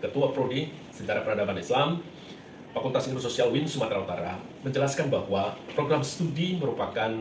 Ketua Prodi Sejarah Peradaban Islam, Fakultas Ilmu Sosial UIN Sumatera Utara, menjelaskan bahwa program studi merupakan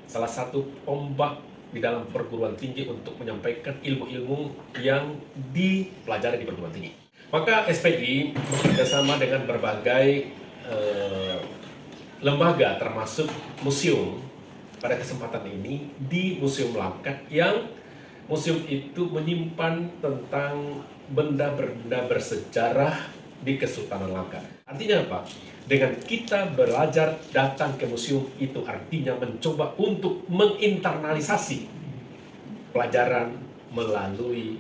salah satu ombak di dalam perguruan tinggi untuk menyampaikan ilmu-ilmu yang dipelajari di perguruan tinggi. Maka SPI bekerjasama dengan berbagai lembaga termasuk museum pada kesempatan ini di Museum Langkat, yang museum itu menyimpan tentang benda-benda bersejarah di Kesultanan Langkat. Artinya apa? Dengan kita belajar datang ke museum itu artinya mencoba untuk menginternalisasi pelajaran melalui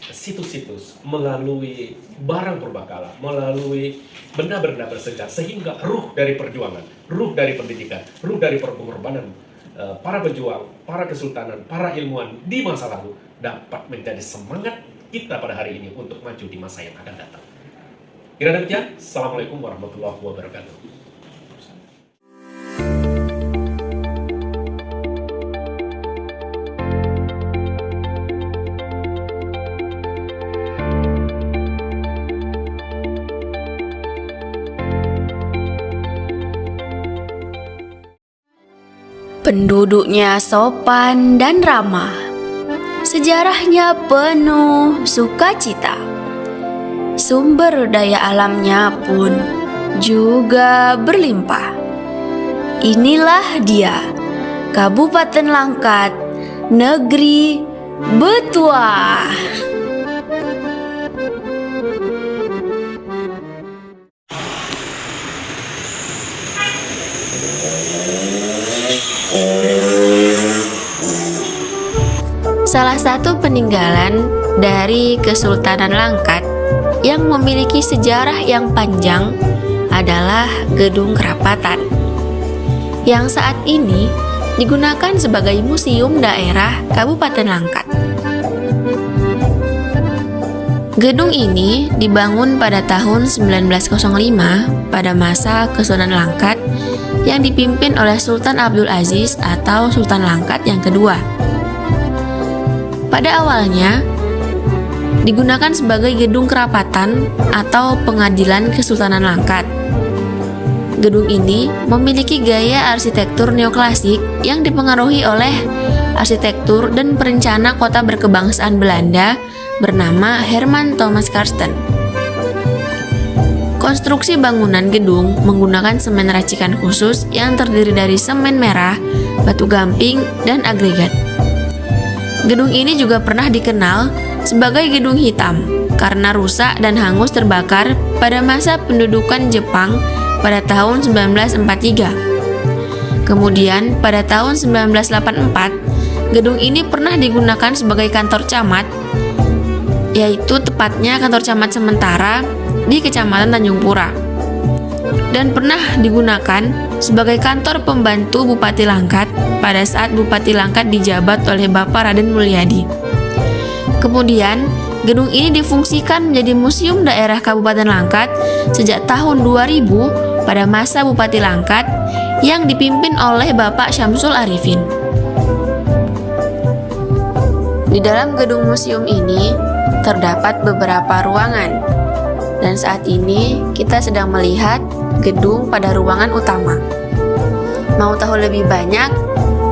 situs-situs, melalui barang purbakala, melalui benda-benda bersejarah, sehingga ruh dari perjuangan, ruh dari pendidikan, ruh dari pengorbanan para pejuang, para kesultanan, para ilmuwan di masa lalu dapat menjadi semangat kita pada hari ini untuk maju di masa yang akan datang. Kira demikian, Assalamualaikum warahmatullahi wabarakatuh. Penduduknya sopan dan ramah, sejarahnya penuh sukacita, sumber daya alamnya pun juga berlimpah. Inilah dia, Kabupaten Langkat, Negeri Betuah. Salah satu peninggalan dari Kesultanan Langkat yang memiliki sejarah yang panjang adalah Gedung Kerapatan, yang saat ini digunakan sebagai museum daerah Kabupaten Langkat. Gedung ini dibangun pada tahun 1905 pada masa Kesultanan Langkat yang dipimpin oleh Sultan Abdul Aziz atau Sultan Langkat yang kedua. Pada awalnya digunakan sebagai gedung kerapatan atau pengadilan Kesultanan Langkat. Gedung ini memiliki gaya arsitektur neoklasik yang dipengaruhi oleh arsitektur dan perencana kota berkebangsaan Belanda bernama Herman Thomas Karsten. Konstruksi bangunan gedung menggunakan semen racikan khusus yang terdiri dari semen merah, batu gamping, dan agregat. Gedung ini juga pernah dikenal sebagai gedung hitam karena rusak dan hangus terbakar pada masa pendudukan Jepang pada tahun 1943. Kemudian pada tahun 1984, gedung ini pernah digunakan sebagai kantor camat, yaitu tepatnya kantor camat sementara di Kecamatan Tanjung Pura, dan pernah digunakan sebagai kantor pembantu Bupati Langkat pada saat Bupati Langkat dijabat oleh Bapak Raden Mulyadi. Kemudian, gedung ini difungsikan menjadi Museum Daerah Kabupaten Langkat sejak tahun 2000 pada masa Bupati Langkat yang dipimpin oleh Bapak Syamsul Arifin. Di dalam gedung museum ini terdapat beberapa ruangan, dan saat ini kita sedang melihat gedung pada ruangan utama. Mau tahu lebih banyak?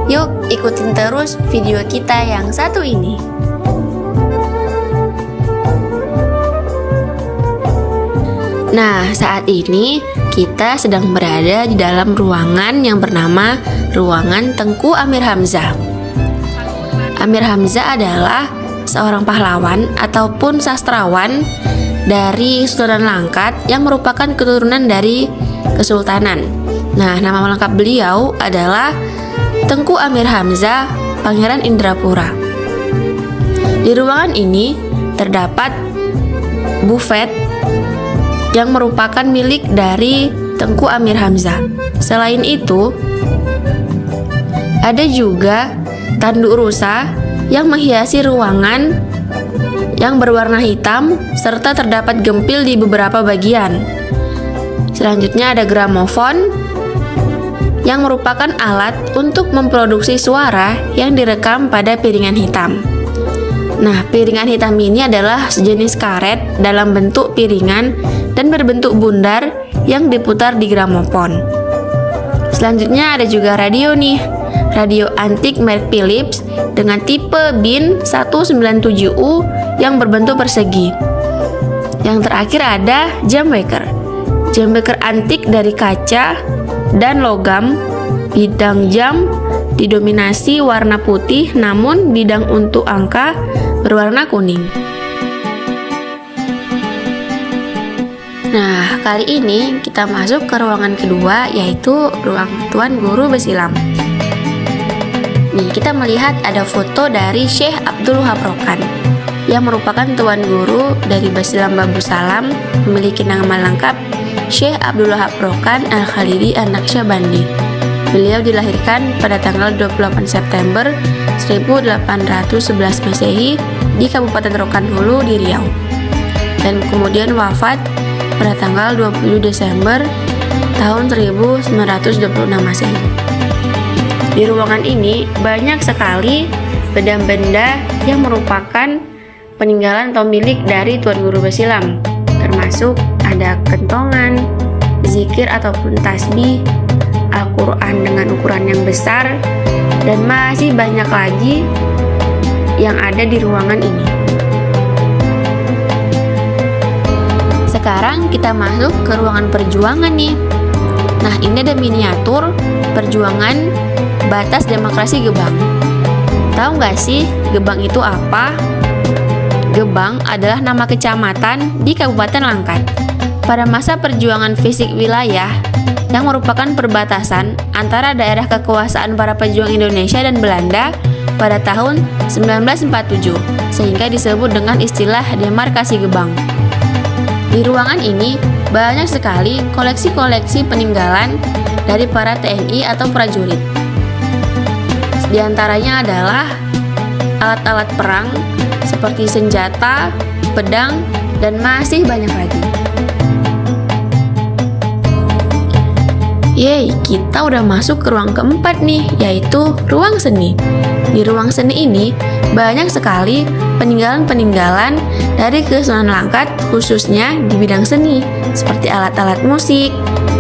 Yuk ikutin terus video kita yang satu ini. Nah, saat ini kita sedang berada di dalam ruangan yang bernama Ruangan Tengku Amir Hamzah. Amir Hamzah adalah seorang pahlawan ataupun sastrawan dari Kesultanan Langkat yang merupakan keturunan dari Kesultanan. Nah, nama lengkap beliau adalah Tengku Amir Hamzah Pangeran Indrapura. Di ruangan ini terdapat bufet yang merupakan milik dari Tengku Amir Hamzah. Selain itu, ada juga tanduk rusa yang menghiasi ruangan yang berwarna hitam serta terdapat gempil di beberapa bagian. Selanjutnya ada gramofon yang merupakan alat untuk memproduksi suara yang direkam pada piringan hitam. Nah, piringan hitam ini adalah sejenis karet dalam bentuk piringan dan berbentuk bundar yang diputar di gramofon. Selanjutnya ada juga radio nih. Radio antik merek Philips dengan tipe BIN 197U yang berbentuk persegi. Yang terakhir ada jam waker. Jam waker antik dari kaca dan logam. Bidang jam didominasi warna putih, namun bidang untuk angka berwarna kuning. Nah, kali ini kita masuk ke ruangan kedua, yaitu ruang Tuan Guru Besilam. Nih, kita melihat ada foto dari Syekh Abdul Wahab Rokan yang merupakan Tuan Guru dari Besilam Babu Salam, memiliki nama lengkap Syekh Abdul Wahab Rokan Al-Khalidi An-Naqsyabandi. Beliau dilahirkan pada tanggal 28 September 1811 Masehi di Kabupaten Rokan Hulu di Riau, dan kemudian wafat pada tanggal 20 Desember tahun 1926 Masehi. Di ruangan ini banyak sekali benda-benda yang merupakan peninggalan atau milik dari Tuan Guru Besilam, termasuk ada kentongan, zikir ataupun tasbih, Al-Quran dengan ukuran yang besar, dan masih banyak lagi yang ada di ruangan ini. Sekarang kita masuk ke ruangan perjuangan nih. Nah, ini ada miniatur perjuangan batas demokrasi Gebang. Tahu nggak sih Gebang itu apa? Gebang adalah nama kecamatan di Kabupaten Langkat. Pada masa perjuangan fisik wilayah yang merupakan perbatasan antara daerah kekuasaan para pejuang Indonesia dan Belanda pada tahun 1947, sehingga disebut dengan istilah demarkasi Gebang. Di ruangan ini banyak sekali koleksi-koleksi peninggalan dari para TNI atau prajurit. Di antaranya adalah alat-alat perang seperti senjata, pedang, dan masih banyak lagi. Yeay, kita udah masuk ke ruang keempat nih, yaitu ruang seni. Di ruang seni ini banyak sekali peninggalan-peninggalan dari Kesultanan Langkat, khususnya di bidang seni, seperti alat-alat musik,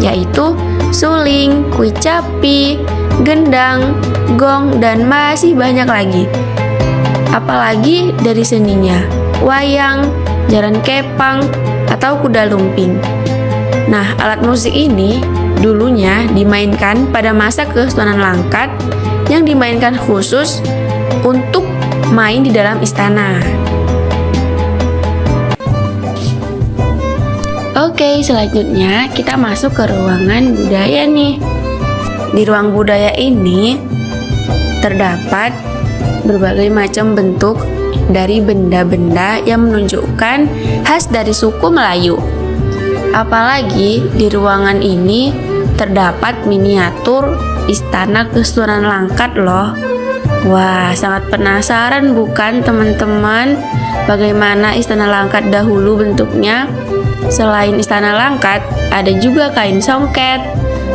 yaitu suling, kuicapi, gendang, gong, dan masih banyak lagi. Apalagi dari seninya, wayang, jaran kepang, atau kuda lumping. Nah, alat musik ini dulunya dimainkan pada masa Kesultanan Langkat yang dimainkan khusus untuk main di dalam istana. Oke, selanjutnya kita masuk ke ruangan budaya nih. Di ruang budaya ini terdapat berbagai macam bentuk dari benda-benda yang menunjukkan khas dari suku Melayu. Apalagi di ruangan ini terdapat miniatur istana Kesultanan Langkat loh. Wah, sangat penasaran bukan teman-teman bagaimana istana Langkat dahulu bentuknya? Selain istana Langkat, ada juga kain songket,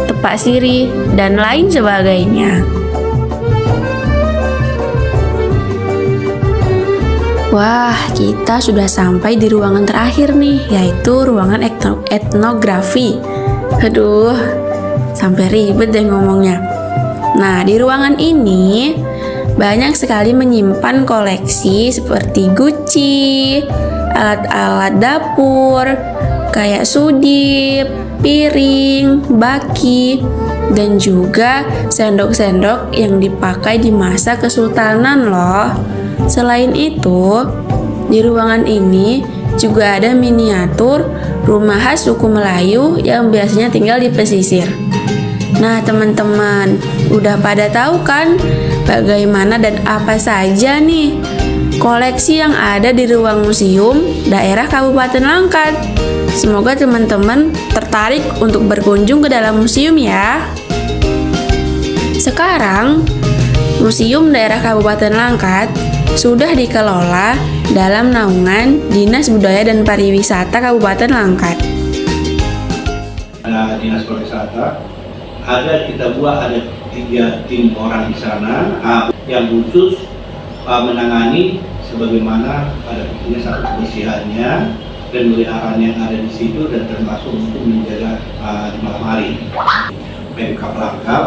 tepak sirih, dan lain sebagainya. Wah, kita sudah sampai di ruangan terakhir nih, yaitu ruangan etnografi. Aduh, sampai ribet deh ngomongnya. Nah, di ruangan ini banyak sekali menyimpan koleksi seperti guci, alat-alat dapur, kayak sudip, piring, baki, dan juga sendok-sendok yang dipakai di masa kesultanan loh. Selain itu, di ruangan ini juga ada miniatur rumah khas suku Melayu yang biasanya tinggal di pesisir. Nah, teman-teman, udah pada tahu kan bagaimana dan apa saja nih koleksi yang ada di ruang museum daerah Kabupaten Langkat? Semoga teman-teman tertarik untuk berkunjung ke dalam museum ya. Sekarang, Museum Daerah Kabupaten Langkat sudah dikelola dalam naungan Dinas Budaya dan Pariwisata Kabupaten Langkat. Dinas Pariwisata kita buat ada 3 tim orang di sana yang khusus menangani sebagaimana pada pentingnya satu kebersihannya dan peliharaan yang ada di situ, dan termasuk untuk menjaga di malam hari. Pemkab lengkap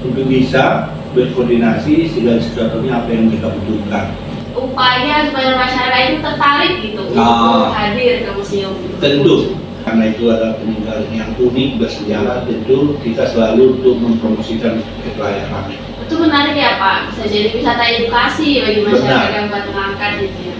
untuk bisa berkoordinasi segala sesuatunya apa yang mereka butuhkan. Upaya supaya masyarakat itu tertarik gitu Ah. untuk hadir ke museum. Tentu, karena itu adalah peninggalan yang unik bersejarah, tentu kita selalu untuk mempromosikan kelayakan. Itu menarik ya Pak, bisa jadi wisata edukasi bagi masyarakat Benar. Kabupaten Langkat gitu ya.